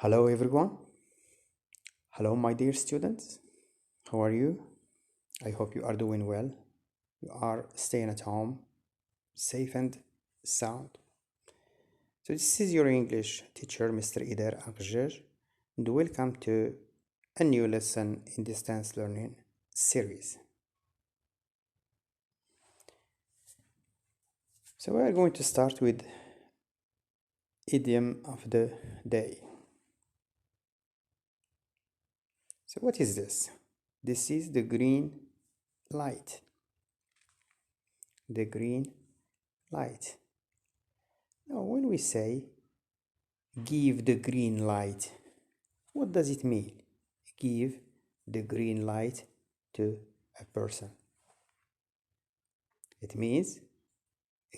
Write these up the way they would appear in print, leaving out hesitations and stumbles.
Hello everyone. Hello my dear students. How are you? I hope you are doing well. You are staying at home, safe and sound. So this is your English teacher, Mr. Ider Akjer, and welcome to a new lesson in distance learning series. So we are going to start with idiom of the day. So what is this? This is the green light. The green light. Now, when we say give the green light, what does it mean? Give the green light to a person. It means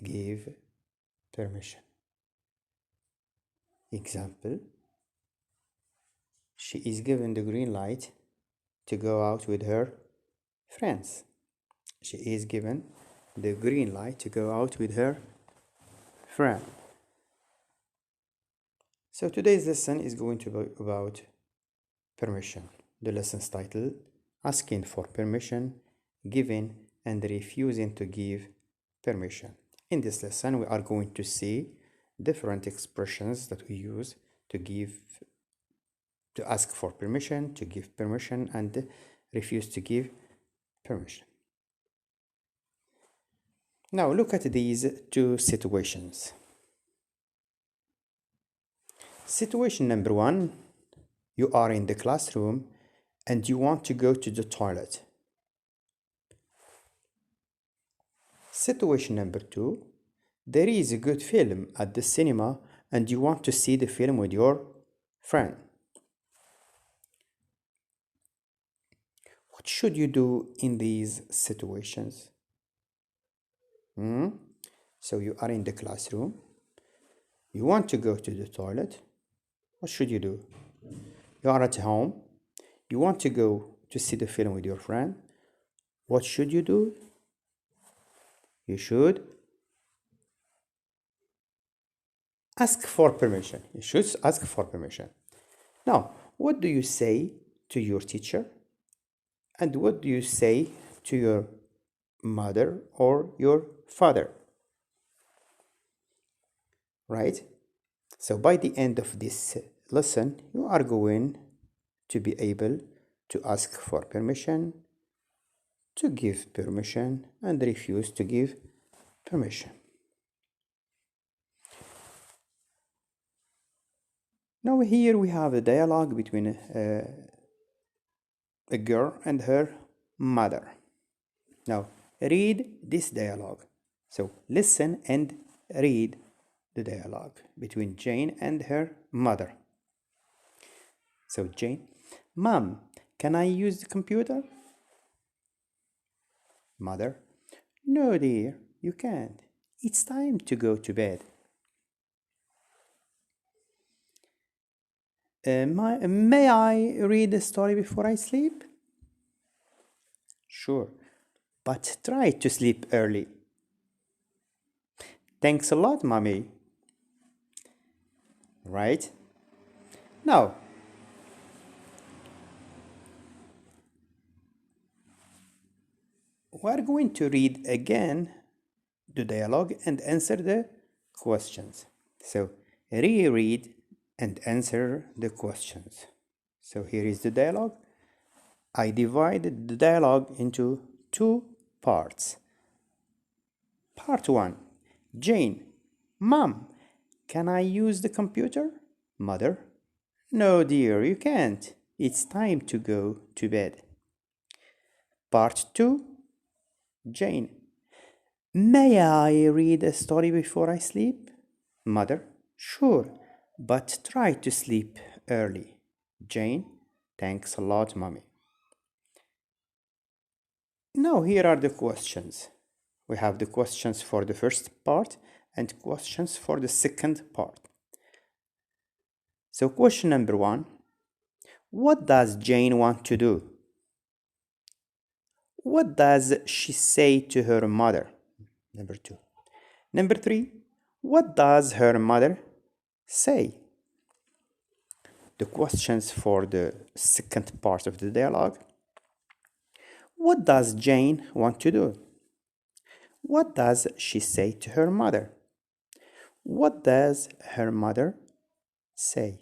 give permission. Example, she is given the green light to go out with her friends. She is given the green light to go out with her friend. So today's lesson is going to be about permission. The lesson's title, asking for permission, giving and refusing to give permission. In this lesson, we are going to see different expressions that we use to ask for permission, to give permission, and refuse to give permission. Now look at these two situations. Situation number one, you are in the classroom and you want to go to the toilet. Situation number two, there is a good film at the cinema and you want to see the film with your friend. What should you do in these situations? So you are in the classroom, you want to go to the toilet. What should you do? You are at home, you want to go to see the film with your friend. What should you do? You should ask for permission. You should ask for permission. Now, what do you say to your teacher? And what do you say to your mother or your father? Right? So by the end of this lesson, you are going to be able to ask for permission, to give permission, and refuse to give permission. Now here we have a dialogue between a girl and her mother. Now read this dialogue. So listen and read the dialogue between Jane and her mother. So Jane, Mom, can I use the computer? Mother, no dear, you can't. It's time to go to bed. May I read the story before I sleep? Sure, but try to sleep early. Thanks a lot, Mommy. Right? Now, we're going to read again the dialogue and answer the questions. So, reread and answer the questions. So, here is the dialogue. I divided the dialogue into two parts. Part 1. Jane, Mom, can I use the computer? Mother, no dear, you can't. It's time to go to bed. Part 2. Jane, may I read a story before I sleep? Mother, sure, but try to sleep early. Jane, thanks a lot, Mommy. Now here are the questions. We have the questions for the first part and questions for the second part. So question number 1, what does Jane want to do? What does she say to her mother? Number 2. Number 3, what does her mother say? the questions for the second part of the dialogue. What does Jane want to do? What does she say to her mother? What does her mother say?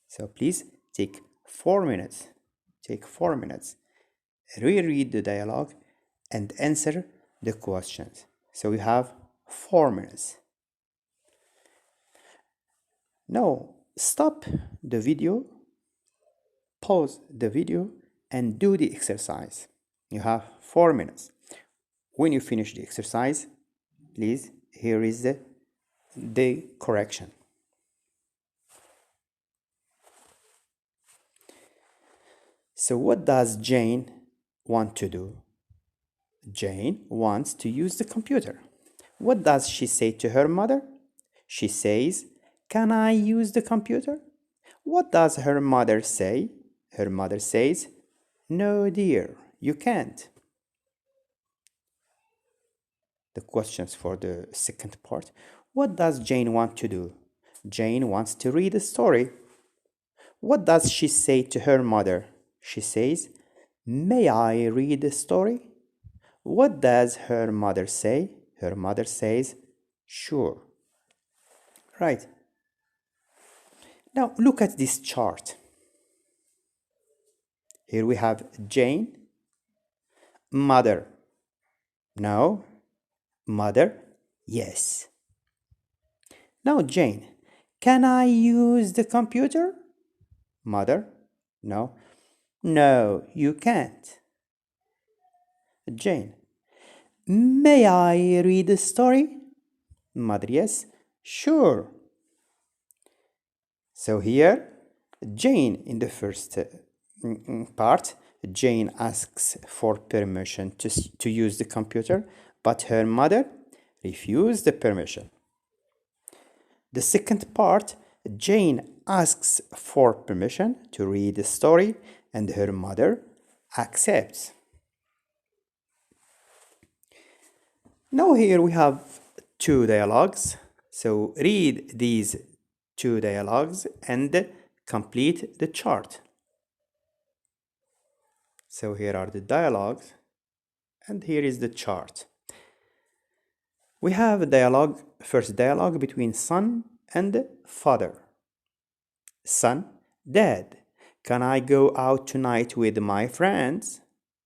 So please take 4 minutes. Take 4 minutes. Reread the dialogue and answer the questions. So you have 4 minutes. Now stop the video, pause the video, and do the exercise. You have 4 minutes. When you finish the exercise, please, here is the correction. So what does Jane want to do? Jane wants to use the computer. What does she say to her mother? She says, "Can I use the computer?" What does her mother say? Her mother says, "No, dear, you can't." The questions for the second part. What does Jane want to do? Jane wants to read a story. What does she say to her mother? She says, "May I read a story?" What does her mother say? Her mother says, "Sure." Right. Now look at this chart. Here we have Jane, mother. No. Mother, yes. Now Jane, "Can I use the computer?" Mother, no. No, you can't. Jane, "May I read a story?" Mother, yes. Sure. So here, Jane, in the first part, Jane asks for permission to use the computer, but her mother refused the permission. The second part, Jane asks for permission to read the story, and her mother accepts. Now here we have two dialogues. So read these two dialogues and complete the chart. So here are the dialogues, and here is the chart. We have a dialogue, first dialogue between son and father. Son, "Dad, can I go out tonight with my friends?"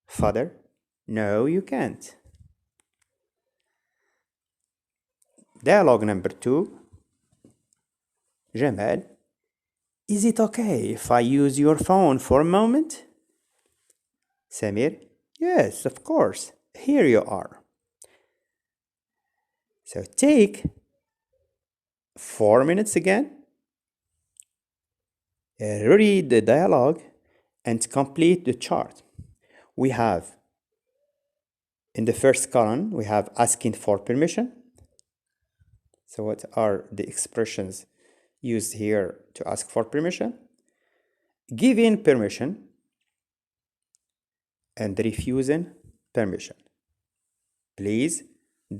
Father, "No, you can't." Dialogue number 2. Jamal, "Is it okay if I use your phone for a moment?" Samir, "Yes, of course. Here you are." So take 4 minutes again. Read the dialogue and complete the chart. We have, in the first column, we have asking for permission. So what are the expressions used here to ask for permission? Giving permission and refusing permission. Please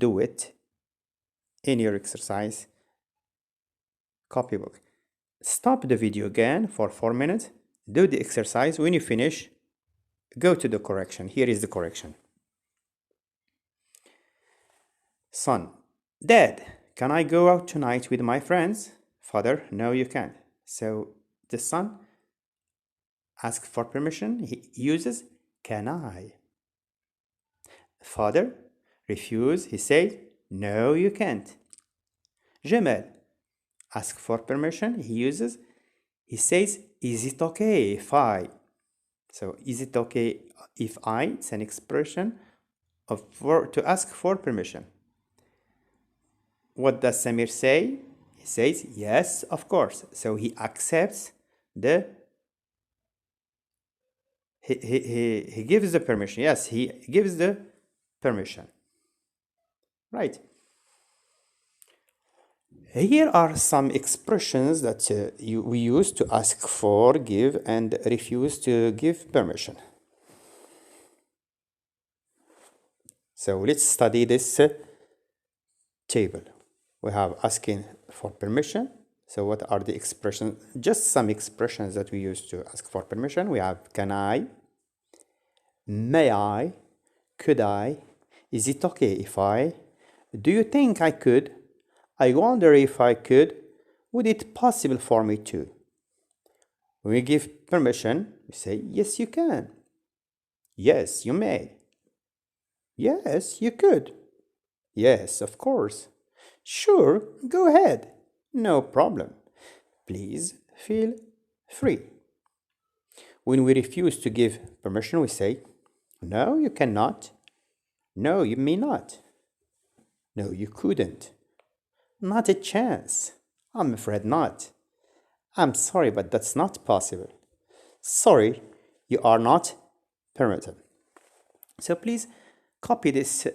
do it in your exercise copybook. Stop the video again for 4 minutes. Do the exercise. When you finish, go to the correction. Here is the correction. Son, "Dad, can I go out tonight with my friends?" Father, "No, you can't." So the son asks for permission. He uses "can I." Father refuses. He says, "No, you can't." Jamal asks for permission. He says, "Is it okay if I?" So is it okay if I? It's an expression to ask for permission. What does Samir say? He says, "Yes, of course." So he accepts he gives the permission. Yes, he gives the permission. Right. Here are some expressions that we use to ask for, give, and refuse to give permission. So let's study this table. We have asking for permission, So what are the expressions? Just some expressions that we use to ask for permission. We have can I, may I, could I, is it okay if I, do you think I could, I wonder if I could, would it possible for me to? When we give permission, we say yes you can, yes you may, yes you could, yes of course, sure go ahead, no problem, please feel free. When we refuse to give permission, we say no you cannot, no you may not, no you couldn't, not a chance, I'm afraid not, I'm sorry but that's not possible, sorry you are not permitted. So please copy this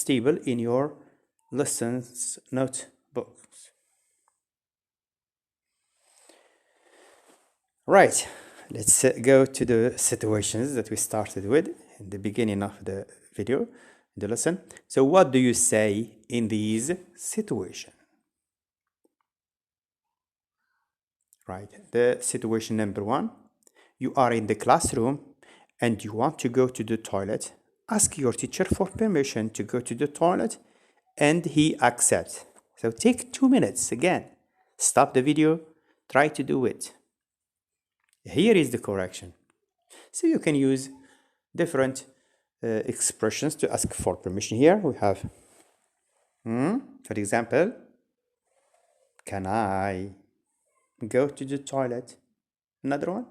table in your lessons notebooks. Right, let's go to the situations that we started with in the beginning of the video, the lesson. So what do you say in these situations? Right, the situation number 1, you are in the classroom and you want to go to the toilet. Ask your teacher for permission to go to the toilet and he accepts. So take 2 minutes again. Stop the video, try to do it. Here is the correction. So you can use different expressions to ask for permission. Here we have, for example, can I go to the toilet? Another one,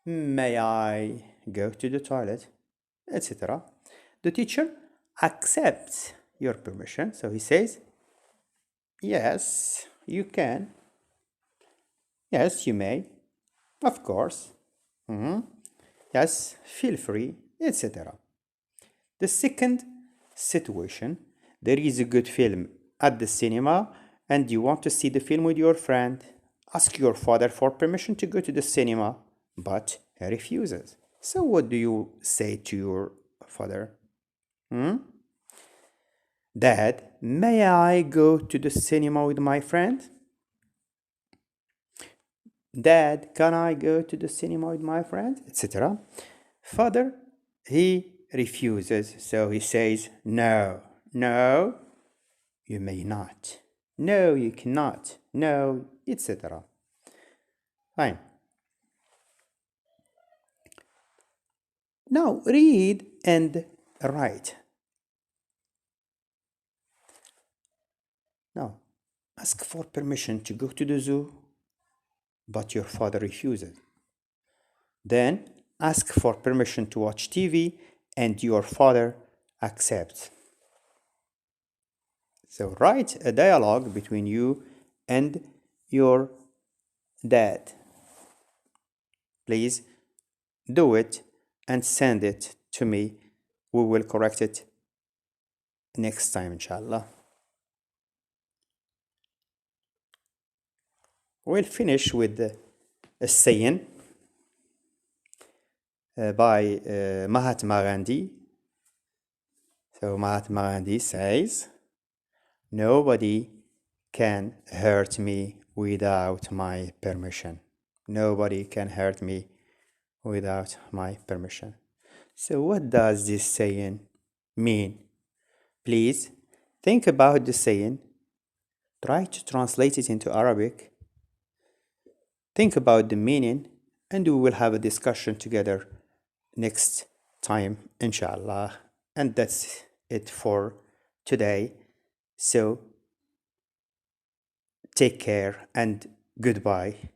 may I go to the toilet, etc. The teacher accepts your permission, so he says yes you can, yes you may, of course, yes feel free, etc. The second situation, there is a good film at the cinema and you want to see the film with your friend. Ask your father for permission to go to the cinema, but he refuses. So what do you say to your father? Dad, may I go to the cinema with my friend? Dad, can I go to the cinema with my friend? Etc. Father, he refuses, so he says no, no, you may not, no, you cannot, no, etc. Fine. Now read and write. Now ask for permission to go to the zoo, but your father refuses. Then ask for permission to watch TV and your father accepts. So write a dialogue between you and your dad. Please do it and send it to me. We will correct it next time, inshallah. We'll finish with a saying by Mahatma Gandhi. So Mahatma Gandhi says, nobody can hurt me without my permission. Nobody can hurt me without my permission. So what does this saying mean? Please think about the saying. Try to translate it into Arabic. Think about the meaning and we will have a discussion together next time, inshallah. And that's it for today. So take care and goodbye.